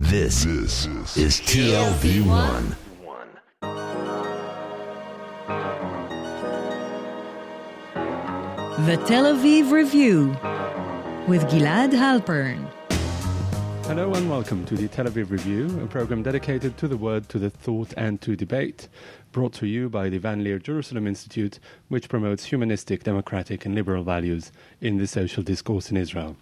This is TLV1. The Tel Aviv Review with Gilad Halpern. Hello and welcome to the Tel Aviv Review, a program dedicated to the word, to the thought and to debate, brought to you by the Leer Jerusalem Institute, which promotes humanistic, democratic and liberal values in the social discourse in Israel.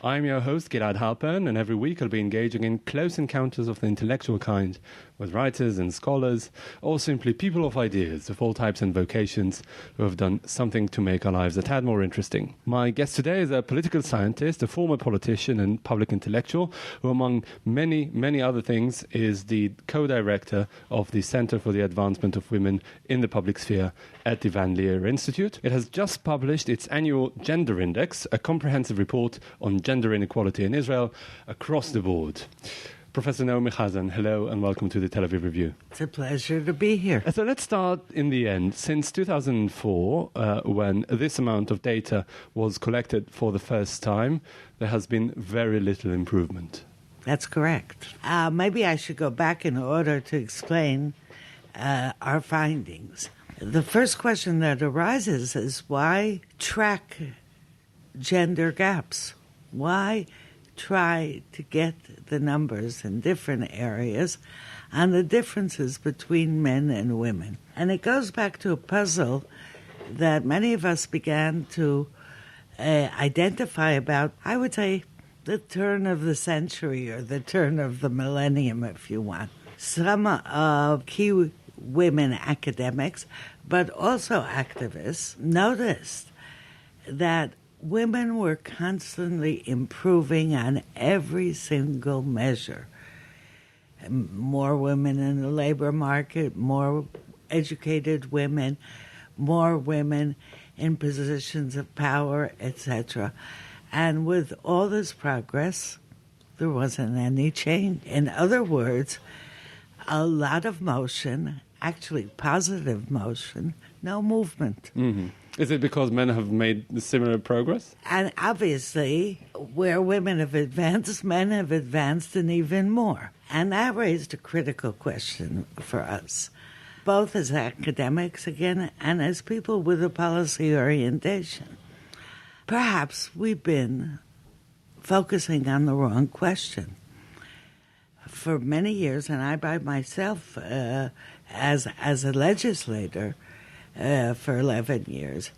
I'm your host, Gilad Halpern, and every week I'll be engaging in close encounters of the intellectual kind with writers and scholars, or simply people of ideas of all types and vocations who have done something to make our lives a tad more interesting. My guest today is a political scientist, a former politician and public intellectual, who among many, many other things is the co-director of the Center for the Advancement of Women in the Public Sphere at the Leer Institute. It has just published its annual Gender Index, a comprehensive report on gender inequality in Israel across the board. Professor Naomi Chazan, hello and welcome to the Tel Aviv Review. It's a pleasure to be here. So let's start in the end. Since 2004, when this amount of data was collected for the first time, there has been very little improvement. That's correct. Maybe I should go back in order to explain our findings. The first question that arises is why track gender gaps? Why try to get the numbers in different areas on the differences between men and women? And it goes back to a puzzle that many of us began to identify about, I would say, the turn of the century or the turn of the millennium, if you want. Some of key women academics, but also activists, noticed that women were constantly improving on every single measure. More women in the labor market, more educated women, more women in positions of power, etc. And with all this progress, there wasn't any change. In other words, a lot of motion, actually positive motion, no movement. Mm-hmm. Is it because men have made similar progress? And obviously, where women have advanced, men have advanced and even more. And that raised a critical question for us, both as academics, again, and as people with a policy orientation. Perhaps we've been focusing on the wrong question. For many years, and I by myself, as a legislator, for 11 years,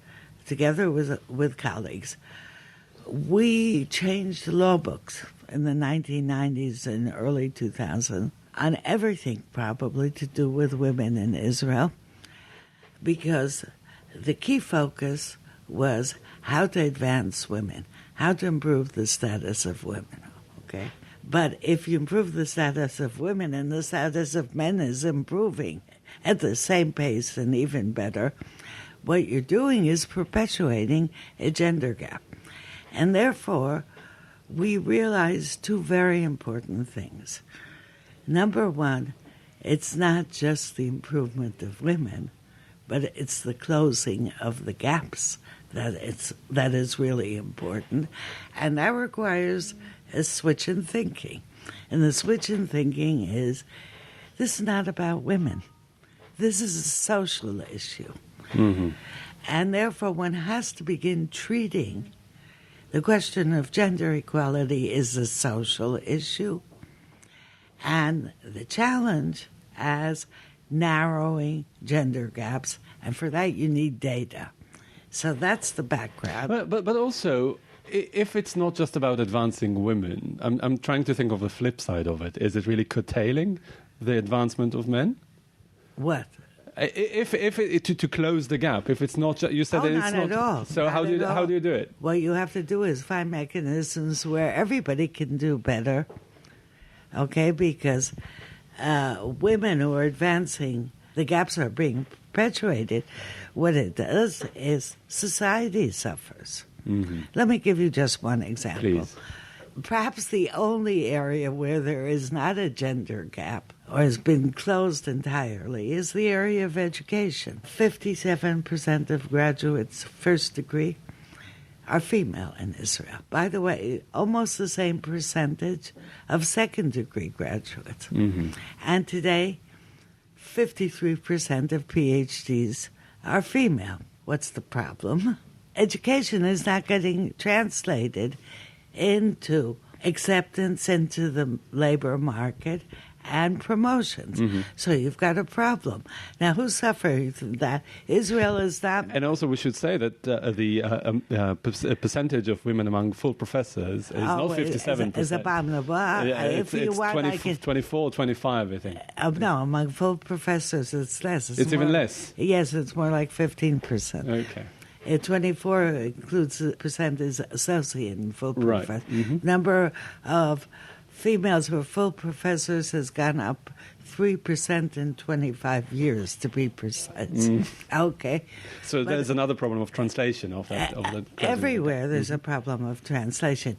together with colleagues, we changed law books in the 1990s and early 2000s on everything probably to do with women in Israel, because the key focus was how to advance women, how to improve the status of women, okay? But if you improve the status of women and the status of men is improving at the same pace and even better, what you're doing is perpetuating a gender gap. And therefore, we realized two very important things. Number one, it's not just the improvement of women, but it's the closing of the gaps that is really important. And that requires a switch in thinking. And the switch in thinking is, this is not about women. This is a social issue. Mm-hmm. And therefore, one has to begin treating the question of gender equality is a social issue, and the challenge as narrowing gender gaps. And for that, you need data. So that's the background. But also, if it's not just about advancing women, I'm trying to think of the flip side of it. Is it really curtailing the advancement of men? What? If to close the gap, if it's not, you said that it's not at all. So not how do you do it? What you have to do is find mechanisms where everybody can do better. Okay, because women who are advancing, the gaps are being perpetuated. What it does is society suffers. Mm-hmm. Let me give you just one example. Please. Perhaps the only area where there is not a gender gap or has been closed entirely is the area of education. 57% of graduates, first degree, are female in Israel. By the way, almost the same percentage of second-degree graduates. And today, 53% of PhDs are female. What's the problem? Education is not getting translated into acceptance into the labor market and promotions. So you've got a problem. Now, who's suffering from that? Israel is not... And also we should say that the percentage of women among full professors is not 57%. Is abominable. It's 24, 25, I think. No, among full professors it's less. It's even less? Yes, it's more like 15%. Okay. 24 includes the percent is associate and full Right. professor. Number of females who are full professors has gone up 3% in 25 years, to be precise. Okay. So there's another problem of translation of that. Everywhere there's a problem of translation.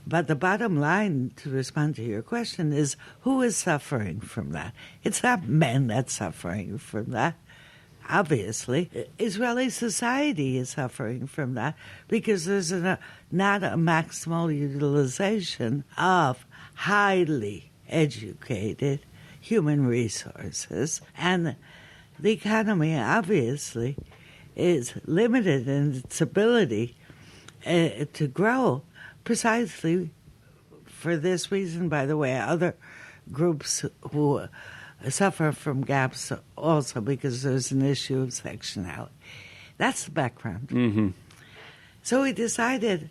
But the bottom line, to respond to your question, is who is suffering from that? It's not men that's suffering from that. Obviously, Israeli society is suffering from that because there's not a maximal utilization of highly educated human resources. And the economy, obviously, is limited in its ability to grow precisely for this reason. By the way, other groups who suffer from gaps also because there's an issue of sectionality. That's the background. So we decided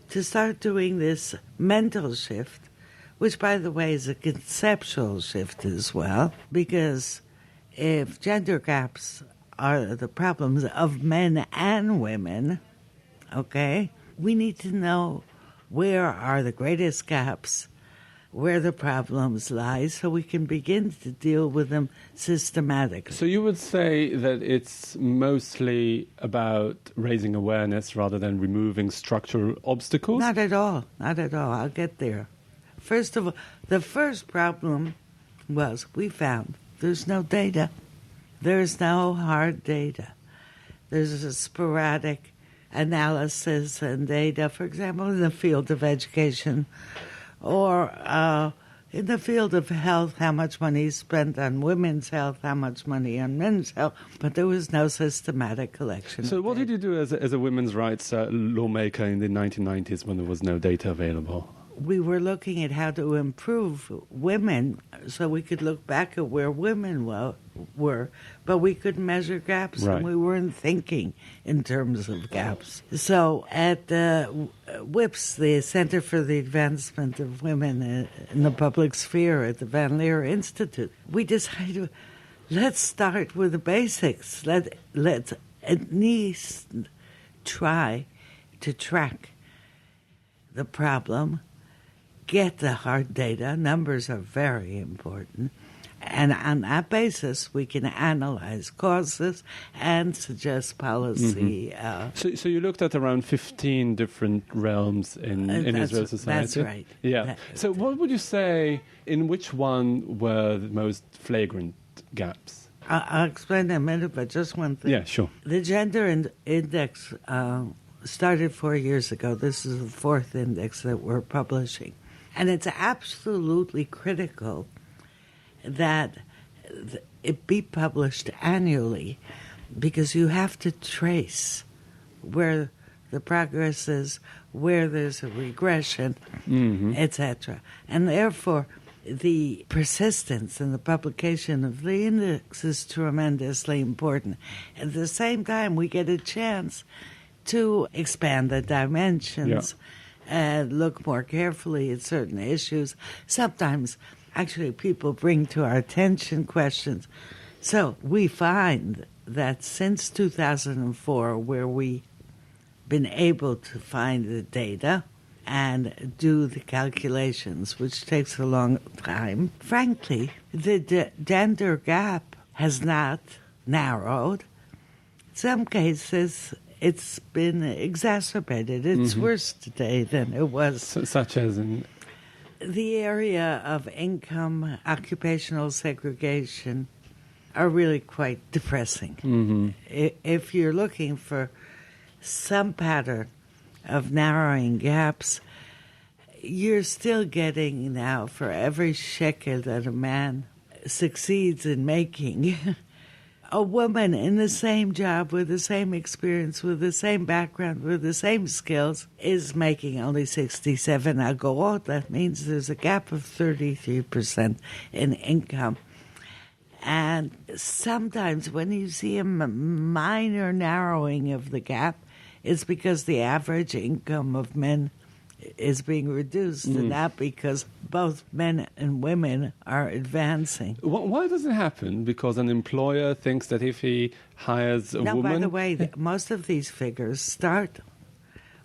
to start doing this mental shift, which, by the way, is a conceptual shift as well, because if gender gaps are the problems of men and women, okay, we need to know where are the greatest gaps, where the problems lie, so we can begin to deal with them systematically. So you would say that it's mostly about raising awareness rather than removing structural obstacles? Not at all. Not at all. I'll get there. First of all, the first problem was we found there's no data. There's no hard data. There's a sporadic analysis and data, for example, in the field of education or in the field of health, how much money is spent on women's health, how much money on men's health, but there was no systematic collection. So what did you do as a women's rights lawmaker in the 1990s when there was no data available? We were looking at how to improve women so we could look back at where women were, but we couldn't measure gaps, Right. and we weren't thinking in terms of gaps. So at WIPS, the Center for the Advancement of Women in the Public Sphere at the Van Leer Institute, we decided, let's start with the basics. Let's at least try to track the problem, get the hard data. Numbers are very important. And on that basis, we can analyze causes and suggest policy. So you looked at around 15 different realms in Israeli society? That's right. Yeah. So what would you say, in which one were the most flagrant gaps? I'll explain in a minute, but just one thing. Yeah, sure. The gender index started 4 years ago. This is the fourth index that we're publishing. And it's absolutely critical that it be published annually because you have to trace where the progress is, where there's a regression, etc. And therefore, the persistence in the publication of the index is tremendously important. At the same time, we get a chance to expand the dimensions and look more carefully at certain issues. Sometimes, actually, people bring to our attention questions. So we find that since 2004, where we've been able to find the data and do the calculations, which takes a long time, frankly, the gender gap has not narrowed. In some cases, it's been exacerbated. It's worse today than it was. Such as in... The area of income, occupational segregation are really quite depressing. If you're looking for some pattern of narrowing gaps, you're still getting now for every shekel that a man succeeds in making, a woman in the same job with the same experience, with the same background, with the same skills is making only 67 agorot. That means there's a gap of 33% in income. And sometimes when you see a minor narrowing of the gap, it's because the average income of men is being reduced, and not because both men and women are advancing. Why does it happen? Because an employer thinks that if he hires a woman... By the way, most of these figures start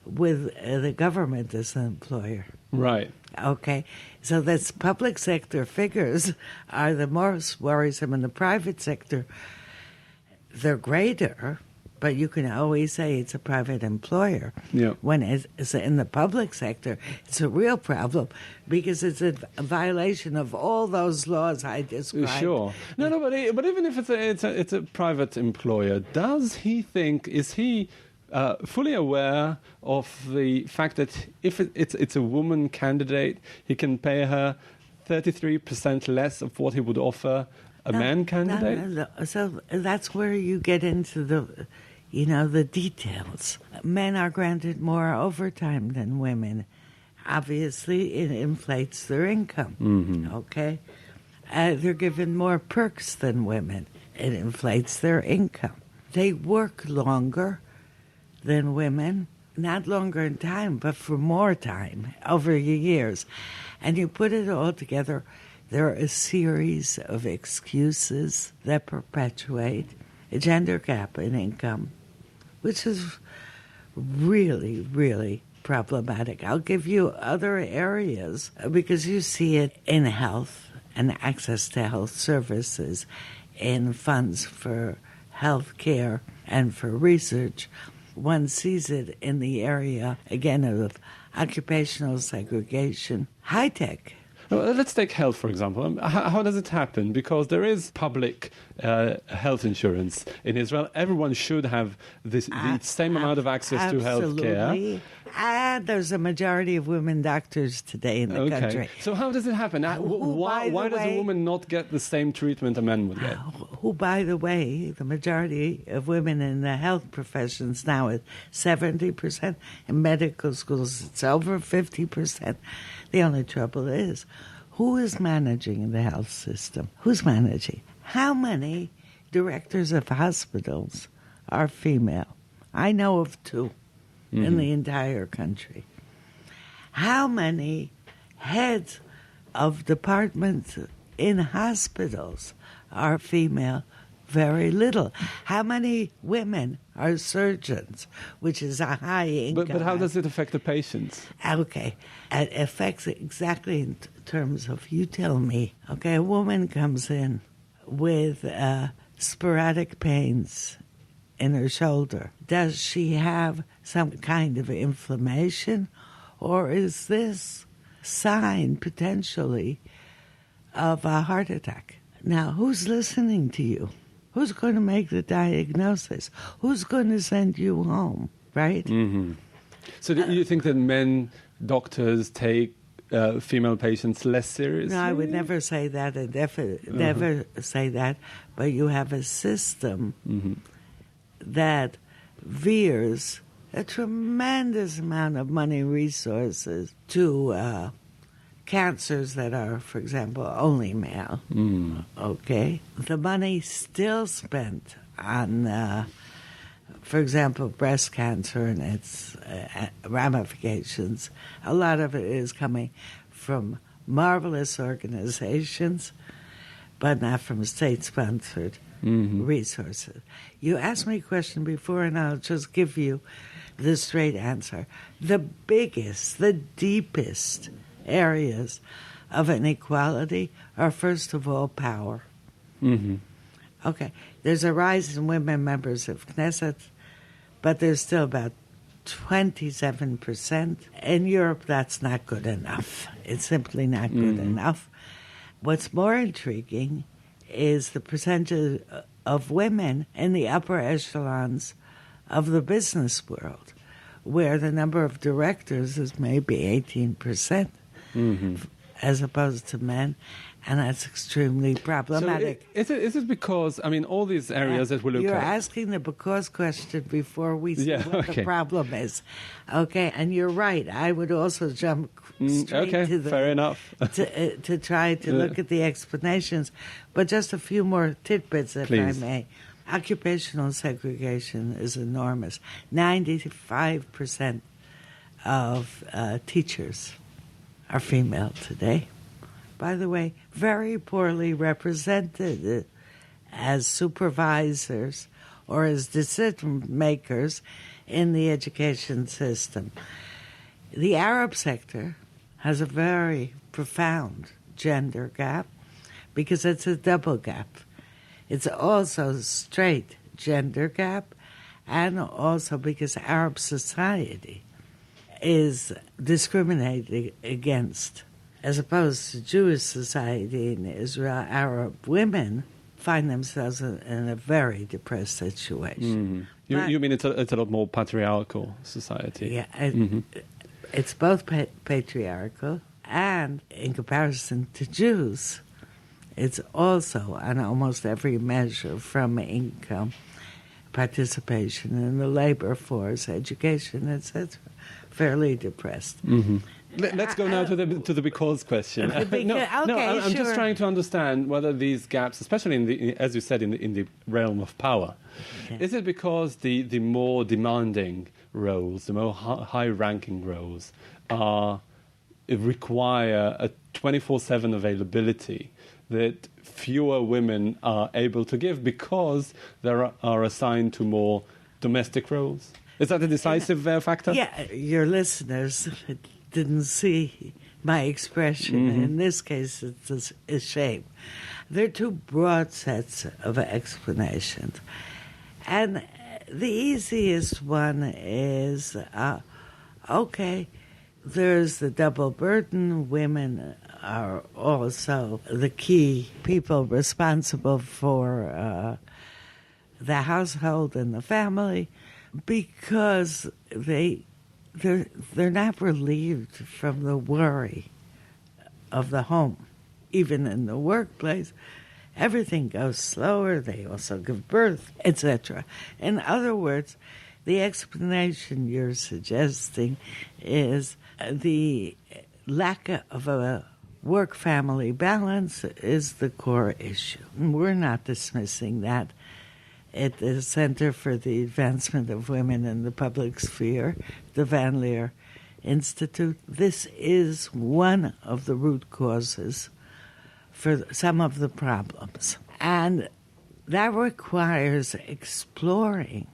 with the government as an employer. Right. Okay, so that's public sector figures are the most worrisome. In the private sector, they're greater, but you can always say it's a private employer. Yeah. When it's in the public sector, it's a real problem because it's a violation of all those laws I described. Sure. No, but even if it's a private employer, is he fully aware of the fact that if it's a woman candidate, he can pay her 33% less of what he would offer a man candidate? No. So that's where you get into the details. Men are granted more overtime than women. Obviously, it inflates their income. Mm-hmm. Okay? They're given more perks than women. It inflates their income. They work longer than women, not longer in time, but for more time over the years. And you put it all together, there are a series of excuses that perpetuate a gender gap in income, which is really, really problematic. I'll give you other areas because you see it in health and access to health services, in funds for health care and for research. One sees it in the area, again, of occupational segregation. High tech. Well, let's take health, for example. How does it happen? Because there is public health insurance in Israel. Everyone should have the same amount of access to health care. And there's a majority of women doctors today in the country. So how does it happen? Why does a woman not get the same treatment a man would get? Who, by the way, the majority of women in the health professions now is 70%. In medical schools, it's over 50%. The only trouble is, who is managing the health system? Who's managing? How many directors of hospitals are female? I know of 2 in the entire country. How many heads of departments in hospitals are female? Very little. How many women are surgeons, which is a high income? But how does it affect the patients? Okay. It affects exactly in terms of, you tell me, okay, a woman comes in with sporadic pains in her shoulder. Does she have some kind of inflammation, or is this sign potentially of a heart attack? Now, who's listening to you? Who's going to make the diagnosis? Who's going to send you home, right? Mm-hmm. So do you think that men doctors take female patients less seriously? No, I would never say that. Never say that. But you have a system that veers a tremendous amount of money resources to cancers that are, for example, only male. Okay? The money still spent on, for example, breast cancer and its ramifications. A lot of it is coming from marvelous organizations, but not from state-sponsored resources. You asked me a question before, and I'll just give you the straight answer. The biggest, the deepest areas of inequality are, first of all, power. Okay, there's a rise in women members of Knesset, but there's still about 27%. In Europe, that's not good enough. It's simply not good enough. What's more intriguing is the percentage of women in the upper echelons of the business world, where the number of directors is maybe 18%, as opposed to men, and that's extremely problematic. So is it because, I mean, all these areas that we look You're at... asking the because question before we see what okay. the problem is. Okay, and you're right. I would also jump straight to the... fair enough. to try to look at the explanations. But just a few more tidbits, if Please. I may. Occupational segregation is enormous. 95% of teachers are female today. By the way, very poorly represented as supervisors or as decision makers in the education system. The Arab sector has a very profound gender gap because it's a double gap. It's also a straight gender gap, and also because Arab society is discriminated against. As opposed to Jewish society in Israel, Arab women find themselves in a very depressed situation. You mean it's a lot more patriarchal society? Yeah, it's both patriarchal, and in comparison to Jews, it's also on almost every measure, from income, participation in the labor force, education, etc., fairly depressed. Let's go now to the because question. I'm just trying to understand whether these gaps, especially as you said, in the realm of power, is it because the more demanding roles, the more high-ranking roles, require a 24/7 availability that fewer women are able to give because they are assigned to more domestic roles? Is that a decisive factor? Yeah, your listeners didn't see my expression. In this case, it's a shame. There are two broad sets of explanations. And the easiest one is, there's the double burden. Women are also the key people responsible for the household and the family, because they're not relieved from the worry of the home. Even in the workplace, everything goes slower. They also give birth, etc. In other words, the explanation you're suggesting is the lack of a work-family balance is the core issue. And we're not dismissing that. At the Center for the Advancement of Women in the Public Sphere, the Van Leer Institute, this is one of the root causes for some of the problems. And that requires exploring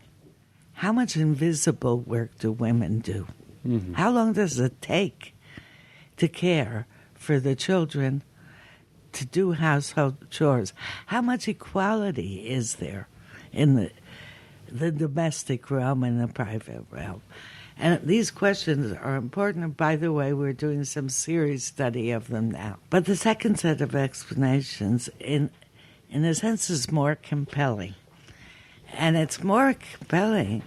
how much invisible work do women do? How long does it take to care for the children, to do household chores? How much equality is there in the domestic realm and the private realm? And these questions are important. And by the way, we're doing some serious study of them now. But the second set of explanations, in a sense, is more compelling. And it's more compelling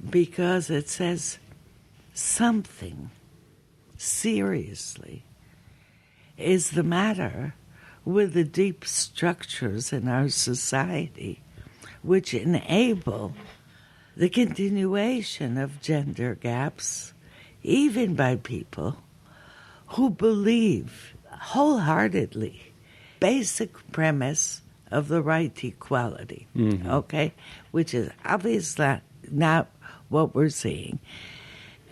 because it says something seriously is the matter with the deep structures in our society which enable the continuation of gender gaps, even by people who believe wholeheartedly basic premise of the right to equality, okay, which is obviously not what we're seeing.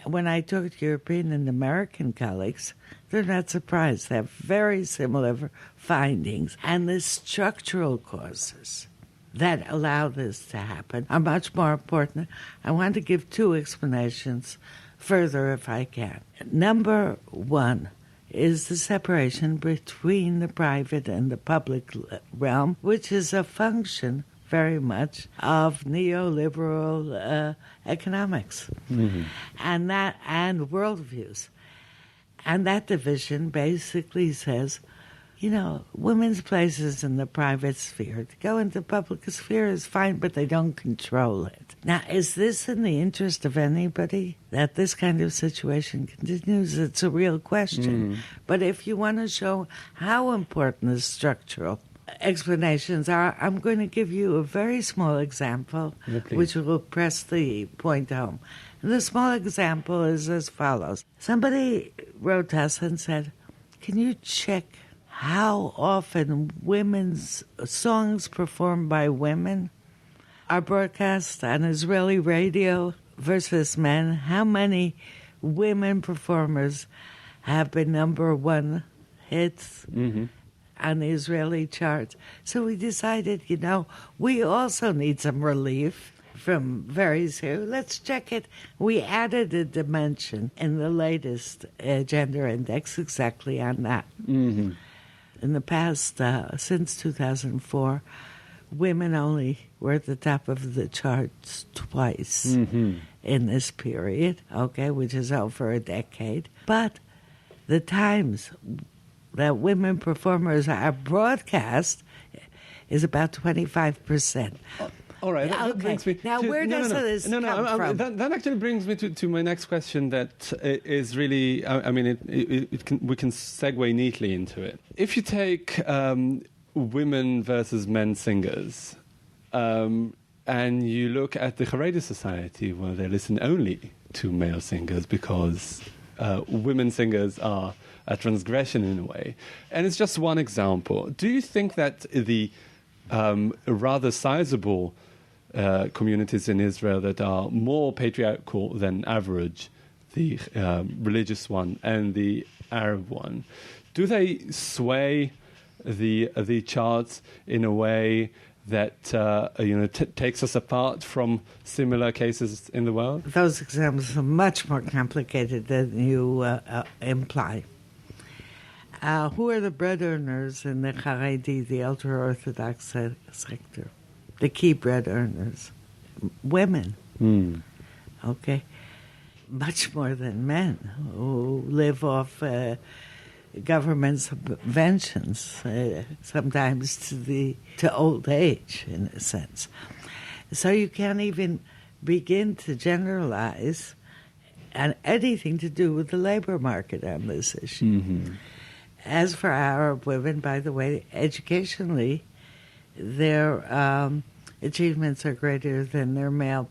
When I talk to European and American colleagues, they're not surprised. They have very similar findings. And the structural causes that allow this to happen are much more important. I want to give two explanations further if I can. Number one is the separation between the private and the public realm, which is a function very much of neoliberal economics and worldviews. And that division basically says Women's places in the private sphere. To go into the public sphere is fine, but they don't control it. Now, is this in the interest of anybody that this kind of situation continues? It's a real question. But if you want to show how important the structural explanations are, I'm going to give you a very small example, which will press the point home. And the small example is as follows. Somebody wrote us and said, can you check how often women's songs performed by women are broadcast on Israeli radio versus men? How many women performers have been number one hits on the Israeli charts? So we decided, we also need some relief from various here. Let's check it. We added a dimension in the latest gender index exactly on that. In the past, since 2004, women only were at the top of the charts twice in this period, which is over a decade. But the times that women performers are broadcast is about 25%. All right, that brings me now, where does this come from? That actually brings me to my next question that is really, we can segue neatly into it. If you take women versus men singers, and you look at the Haredi society, where they listen only to male singers because women singers are a transgression in a way. And it's just one example. Do you think that the rather sizable communities in Israel that are more patriarchal than average, the religious one and the Arab one, do they sway the charts in a way that takes us apart from similar cases in the world? Those examples are much more complicated than you imply. Who are the bread earners in the Haredi, the ultra-Orthodox sector? The key bread earners? Women. Much more than men who live off government subventions, sometimes to old age, in a sense. So you can't even begin to generalize anything to do with the labor market on this issue. As for Arab women, by the way, educationally, their achievements are greater than their male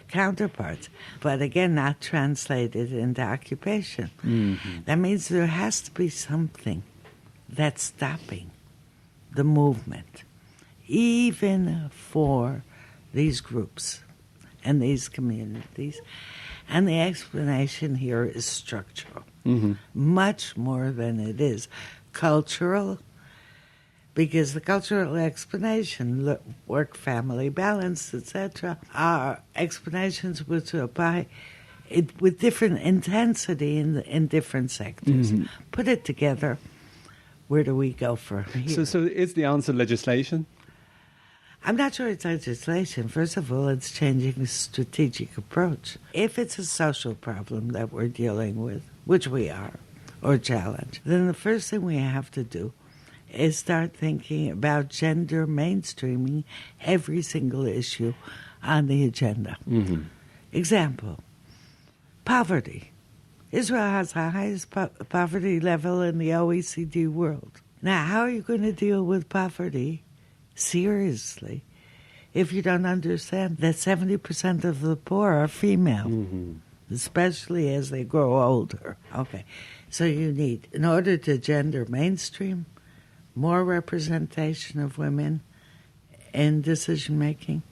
counterparts, but again, not translated into occupation. That means there has to be something that's stopping the movement, even for these groups and these communities. And the explanation here is structural, much more than it is cultural, because the cultural explanation, work-family balance, etc., are explanations which apply with different intensity in different sectors. Put it together, where do we go from here? So is the answer legislation? I'm not sure it's legislation. First of all, it's changing the strategic approach. If it's a social problem that we're dealing with, which we are, or challenge, then the first thing we have to do is start thinking about gender mainstreaming every single issue on the agenda. Example, poverty. Israel has the highest poverty level in the OECD world. Now, how are you going to deal with poverty seriously if you don't understand that 70% of the poor are female, especially as they grow older? So you need, in order to gender mainstream, more representation of women in decision-making.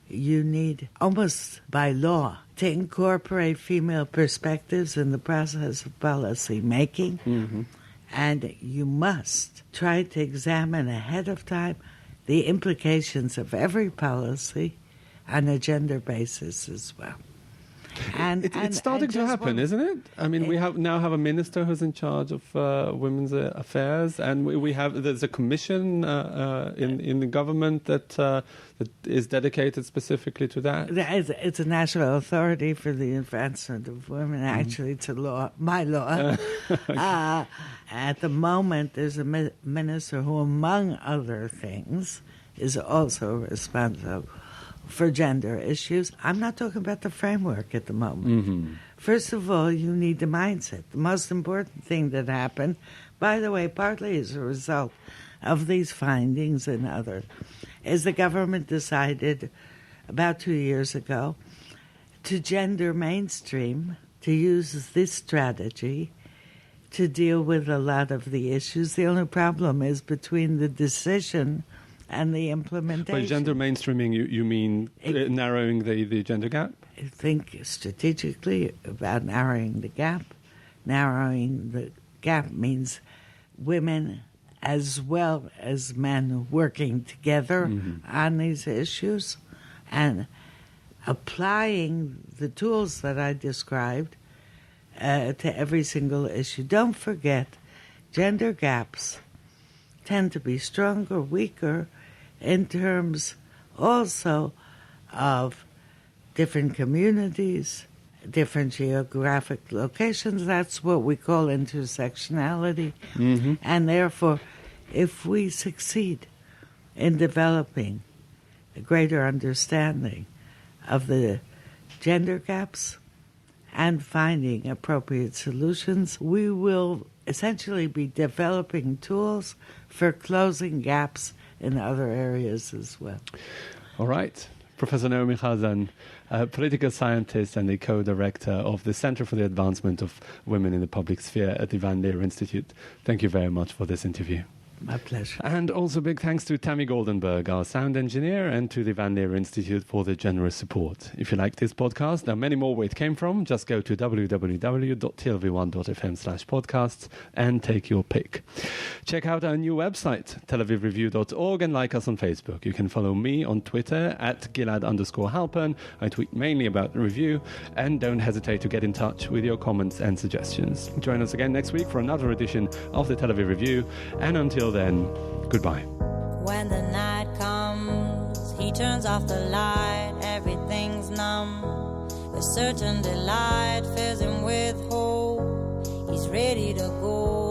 You need, almost by law, to incorporate female perspectives in the process of policy making. And you must try to examine ahead of time the implications of every policy on a gender basis as well. And It's starting to happen, isn't it? I mean, we now have a minister who's in charge of women's affairs, and there's a commission in the government that is dedicated specifically to that. It's a national authority for the advancement of women. Actually, it's my law. At the moment, there's a minister who, among other things, is also responsible for gender issues. I'm not talking about the framework at the moment. Mm-hmm. First of all, you need the mindset. The most important thing that happened, by the way, partly as a result of these findings and others, is the government decided about 2 years ago to gender mainstream, to use this strategy to deal with a lot of the issues. The only problem is between the decision and the implementation. By gender mainstreaming, you mean narrowing the gender gap? Think strategically about narrowing the gap. Narrowing the gap means women as well as men working together on these issues and applying the tools that I described to every single issue. Don't forget, gender gaps tend to be stronger, weaker, in terms also of different communities, different geographic locations. That's what we call intersectionality. Mm-hmm. And therefore, if we succeed in developing a greater understanding of the gender gaps and finding appropriate solutions, we will essentially be developing tools for closing gaps in other areas as well. All right. Professor Naomi Chazan, political scientist and the co-director of the Center for the Advancement of Women in the Public Sphere at the Van Leer Institute. Thank you very much for this interview. My pleasure. And also big thanks to Tammy Goldenberg, our sound engineer, and to the Van Leer Institute for the generous support. If you like this podcast, there are many more where it came from. Just go to www.tlv1.fm/podcasts and take your pick. Check out our new website, telavivreview.org, and like us on Facebook. You can follow me on Twitter at Gilad_Halpern. I tweet mainly about the review, and don't hesitate to get in touch with your comments and suggestions. Join us again next week for another edition of the Tel Aviv Review, and until then, goodbye. When the night comes, he turns off the light, everything's numb. A certain delight fills him with hope. He's ready to go.